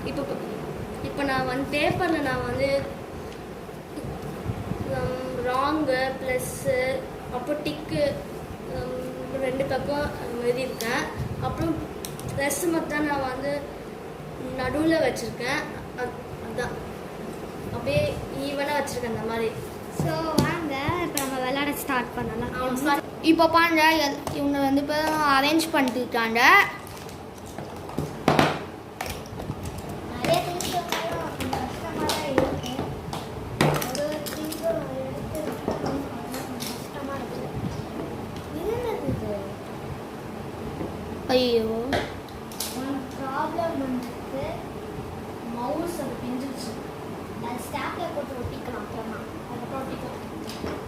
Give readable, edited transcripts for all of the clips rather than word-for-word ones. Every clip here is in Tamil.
இப்போ இப்போ நான் வந்து பேப்பரில் நான் வந்து ராங்கு ப்ளஸ்ஸு அப்புறம் டிக்கு 2 பக்கம் எழுதியிருக்கேன். அப்புறம் ப்ளஸ் மட்டும் நான் வந்து நடுவில் வச்சுருக்கேன். அதுதான் அப்படியே ஈவனாக வச்சுருக்கேன் அந்த மாதிரி. ஸோ வாங்க இப்போ நம்ம விளையாட ஸ்டார்ட் பண்ணலாம். இப்போ பாருங்க இவங்க வந்து இப்போ அரேஞ்ச் பண்ணிட்டு இருக்காங்க. ஐயோ ப்ராப்ளம் வந்துட்டு மவுஸ் அது பிஞ்சிச்சு. அது ஸ்டாப்லர் போட்டு ஒட்டிக்கலாம். அப்புறமா அதுக்கப்புறம் ஒட்டிக்கலாம்.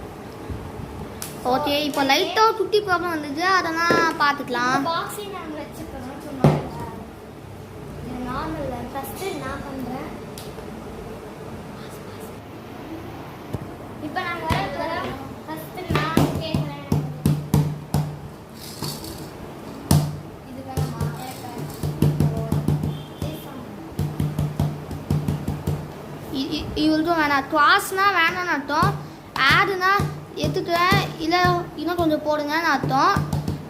ஓகே இப்போ லைட்டாக குட்டி ப்ராப்ளம் வந்துச்சு, அதெல்லாம் பார்த்துக்கலாம். பாக்ஸிங் நாங்கள் வச்சுக்கணும்னு சொன்னாங்க. இது நார்மல். ஃபஸ்ட்டு நான் பண்ணுறேன். இப்போ நாங்கள் வர ஃபஸ்ட்டு நான் கேட்குறேன். இது வேணாமா? இவருக்கும் வேணாம். கிளாஸ்னா வேணாம்னு அர்த்தம். ஆடுனா எடுத்துக்கிறேன், இல்லை இன்னும் கொஞ்சம் போடுங்கன்னு அர்த்தம்.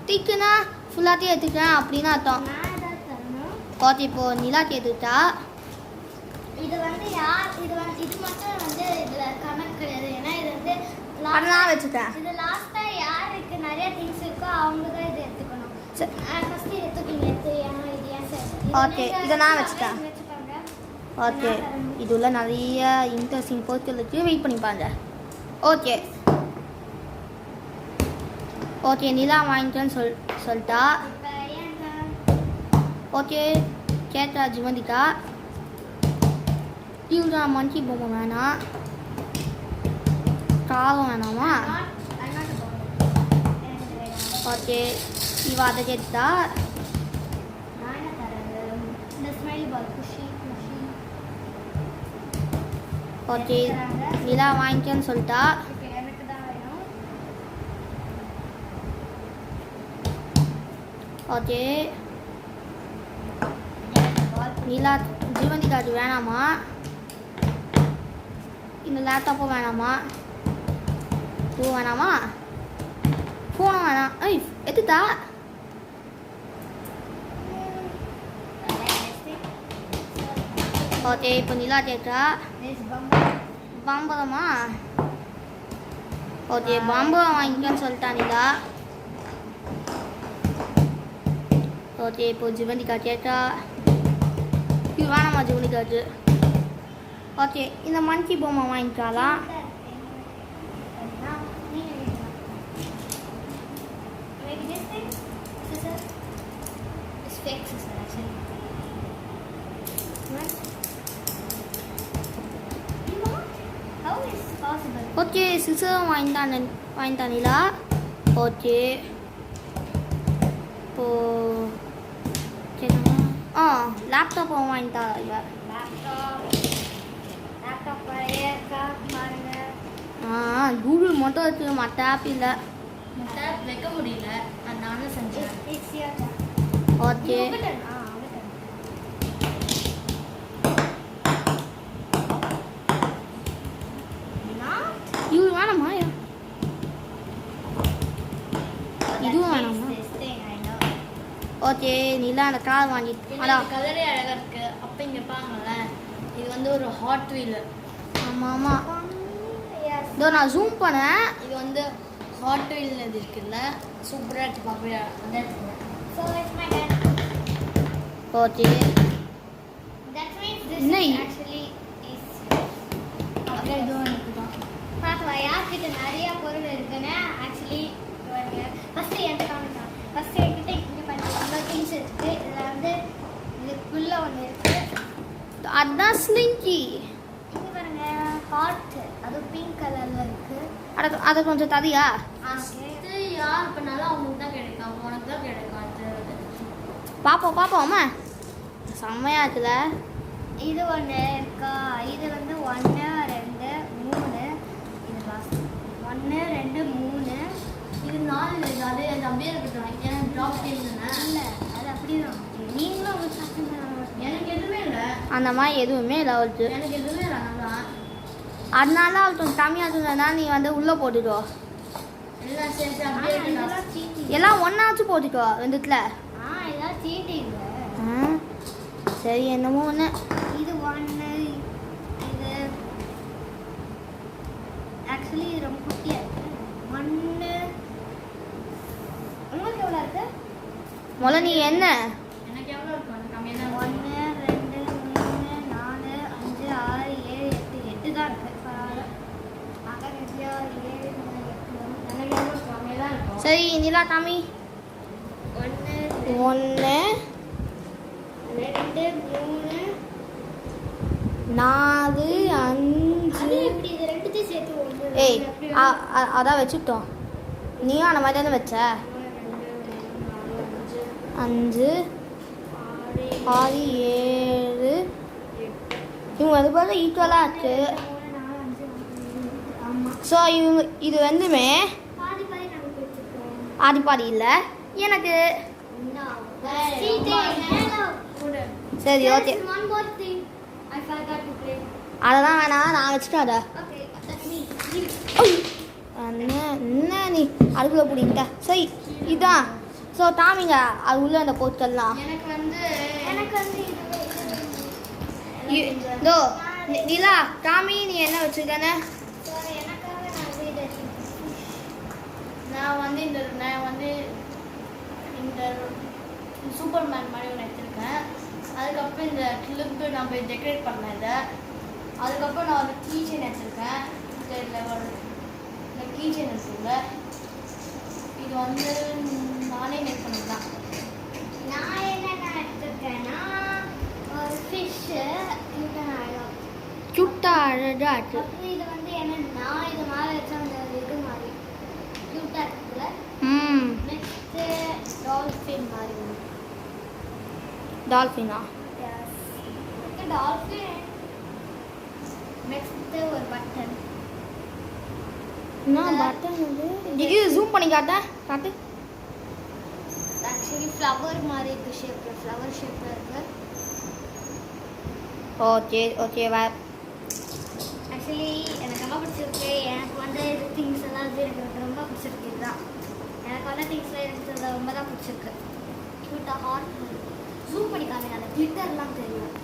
டிக்குனா ஃபுல்லாத்தையும் எடுத்துக்கிறேன் அப்படின்னு அர்த்தம். ஓகே இப்போ நிலாக்கு எடுத்துட்டா. இது வந்து இது மட்டும் வந்து இதில் கணக்கு கிடையாது. ஏன்னா இது வந்து அதெல்லாம் வச்சுட்டேன். இது லாஸ்ட்டாக யாருக்கு நிறைய திங்ஸ் இருக்கோ அவங்க தான் இதை எடுத்துக்கணும். ஃபஸ்ட்டு எடுத்துக்கிங்க. ஏன்னா இது ஏன் சார்? ஓகே இதை நான் வச்சுட்டேன். ஓகே இது உள்ள நிறைய இன்ட்ரெஸ்டிங் பொருட்களுக்கு வெயிட் பண்ணி பாருங்க. ஓகே ஓகே நிலா வாங்கிட்டேன்னு சொல்லிட்டா. ஓகே கேட்டா ஜிவந்திகா. இவங்க மங்கி பொம்மை வேணாம், காகம் வேணாமா? ஓகே இவ அதை கேட்டா. ஓகே நிலா வாங்கிக்கன்னு சொல்லிட்டா. ஓகே நிலா ஜீவந்திகாக்கு வேணாமா? இந்த லேப்டாப்பும் வேணாமா? பூ வேணாமா? ஃபோனும் வேணாம். ஐய் எடுத்துட்டா. ஓகே இப்போ நிலா கேட்டா பம்பரமா? ஓகே பம்பரம் வாங்கிக்கன்னு சொல்லிட்டா நிலா. ஓகே இப்போ ஜீவந்திகா கேட்டா. இது வேணாமா ஜீவந்திகாக்கு? ஓகே இந்த மங்கி பொம்மை வாங்கிக்கலாம். ஓகே சிசர் வாங்கிட்டா நிலா. ஓகே இப்போ லேப்டாப் வாங்கிட்டா இவ. கூகுள் மட்டும் வச்சு மற்ற ஆப் இல்லை. மற்ற ஆப் வைக்க முடியல, நானும் செஞ்சேன். ஓகே இது வேணாமா? இதுவும் வேணாமா? ஓகே நிலா அந்த கார் வாங்கிட்டு கலரே அழகா இருக்கு. அப்ப இங்க பாருங்கள, இது வந்து ஒரு ஹாட் வீல். ஆமா ஆமா இதோ நான் ஜூம் பண்ணேன். இது வந்து ஹாட் வீல் இது இருக்குல்ல, சூப்பரா இருக்கு பாப்பா. ஓகே யார்கிட்ட நிறைய பொருள் இருக்குன்னு ஆக்சுவலி ஃபஸ்ட்டு என்கிட்ட காமிக்கலாம். ஃபஸ்ட்டு என்கிட்ட இங்கே பண்ணி திங்ஸ் இருக்குது. இதில் வந்து இதுக்குள்ளே ஒன்று இருக்குது. அதுதான் ஸ்லிங்கி. இங்கே பாருங்க ஹார்ட், அது பிங்க் கலரில் இருக்குது. அதை கொஞ்சம் தரியா? யார் பண்ணாலும் அவங்களுக்கு தான் கிடைக்கும், உனக்கு தான் கிடைக்கும். பார்ப்போம் அம்மா செம்மையா இருக்குல்ல. இது ஒன்று இருக்கா? இது வந்து 1 2 3. இது லாஸ்ட் 1 2 3. இது 4. இது அதே அது அப்படியே இருக்கட்டும். ஏன்னா ட்ராப் டீம் தானே. இல்லை அது அப்படி தான். நீங்களும் உங்களுக்கு எனக்கு எதுவுமே இல்லை. அந்த மாதிரி எதுவுமே இல்லை அவளுக்கு. எனக்கு எதுவுமே வேணாம். அதனால அவளுக்கு கம்மியாக இருந்ததுனா நீ வந்து உள்ளே போட்டுக்கோ. எல்லாம் சேர்த்து அப்படியே இதெல்லாம் cheating. எல்லாம் ஒன்றாச்சும் போட்டுக்கோ ரெண்டுத்துல. இதெல்லாம் cheating. சரி என்னமோ ஒன்று. இது 1 இது ஆக்சுவலி இது ரொம்ப குட்டியா இருக்கு. 1 உங்களுக்கு எவ்வளோ இருக்கு? முதல்ல நீ என்ன எனக்கு எவ்வளோ இருக்கும்? எனக்கு கம்மியாக தான் 1 2 3 4 5 6 7 8 தான் இருக்கு. பரவாயில்ல. அதான் 2 6 7 8 எனக்கு எவ்வளோ கம்மியாக தான் இருக்கும். சரி நிலா காமி. 1 1 2 3 4 5. அது எப்படி இது ரெண்டுத்தையும் சேர்த்து 1 ஏய் அதான் வச்சுட்டோம். நீயும் அந்த மாதிரி தானே வச்ச. 5 6 7 இவங்க அது போல ஈக்குவலாக இருக்கு. ஸோ இவங்க இது வந்துமே பாதி பாதி நாங்கள் பிடிச்சிருக்கோம். ஆதி பாதி இல்லை எனக்கு. சரி okay One more thing I forgot to play. அதெல்லாம் வேணாம் நான் வச்சுட்டேன் அதை. Okay, that's me. Give it. என்ன நீ அதுக்குள்ளே பிடிங்கிட்ட. சரி இதான். ஸோ தாமிங்க அது உள்ள அந்த பொருட்கள்லாம். எனக்கு வந்து இதோ நிலா தாமி நீ என்ன வச்சுருக்கேன்னு. Sorry, எனக்காக நான் வீடு நான் வந்து இந்த சூப்பர்மேன் மாதிரி ஒன்று எடுத்திருக்கேன். அதுக்கப்புறம் இந்த கிளிப்பு நான் போய் டெக்கரேட் பண்ணேன் இதை. அதுக்கப்புறம் நான் ஒரு கீ செயின் எடுத்திருக்கேன். இந்த கீ செயின் இருக்குங்க. இது வந்து நானே மேக் பண்ணதுதான். நான் என்ன எடுத்துருக்கேன்னா ஒரு ஃபிஷ்ஷு சுட்டா அழகா இருக்கு. அப்புறம் இது வந்து என்னன்னா இது மேலே வச்சா அந்த இது மாதிரி க்யூட்டாக இருக்குல்ல. நெக்ஸ்ட்டு டால்ஃபின் மாதிரி ஒன்று. டால்ஃபினா டால்ஃபின். நெக்ஸ்ட்டு ஒரு பட்டன். என்ன பட்டன் இது ஜூம் பண்ணி காட்டு. ஆக்சுவலி ஃப்ளவர் மாதிரி இருக்கு. ஷேப்பில் ஃப்ளவர் ஷேப்பில் இருக்கு. ஓகே வா. ஆக்சுவலி எனக்கு ரொம்ப பிடிச்சிருக்கு. எனக்கு வந்து திங்ஸ் எல்லாம் வந்து எனக்கு ரொம்ப பிடிச்சிருக்கு. இதுதான் எனக்கு வந்து திங்ஸ்லாம் எனக்கு ரொம்ப தான் பிடிச்சிருக்கு. க்யூட்டாக ஹார்ட் ஜூம் பண்ணி காமிங்க. அந்த கிளிட்டர்லாம் தெரியும்.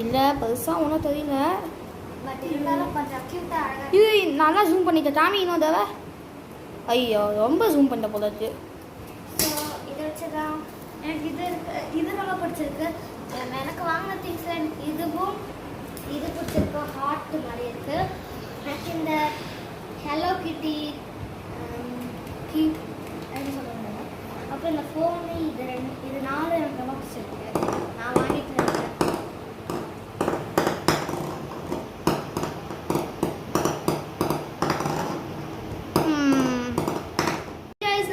இல்லை பெருசாக ஒன்றும் தெரியல. பட் இருந்தாலும் கொஞ்சம் க்யூட்டாக அழகாக. இது நல்லா ஜூம் பண்ணிட்ட டாமி இன்னும் தேவை. ஐயோ ரொம்ப ஜூம் பண்ண போல இருக்கு. ஸோ இதை வச்சுதான் எனக்கு இது ரொம்ப பிடிச்சிருக்கு. எனக்கு வாங்கின திங்ஸில் இதுவும் இது பிடிச்சிருக்கு. ஹார்ட் மாதிரி இருக்கு. எனக்கு இந்த ஹலோ கிட்டி அப்படின்னு சொல்லுவாங்க. அப்புறம் இந்த ஃபோனு இது 4 எனக்கு ரொம்ப பிடிச்சிருக்கு. நான் வாங்கிட்டு இருக்கேன்.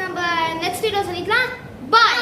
நம்ம நெக்ஸ்ட் வீடியோ சொல்லிக்கலாம். பாய்.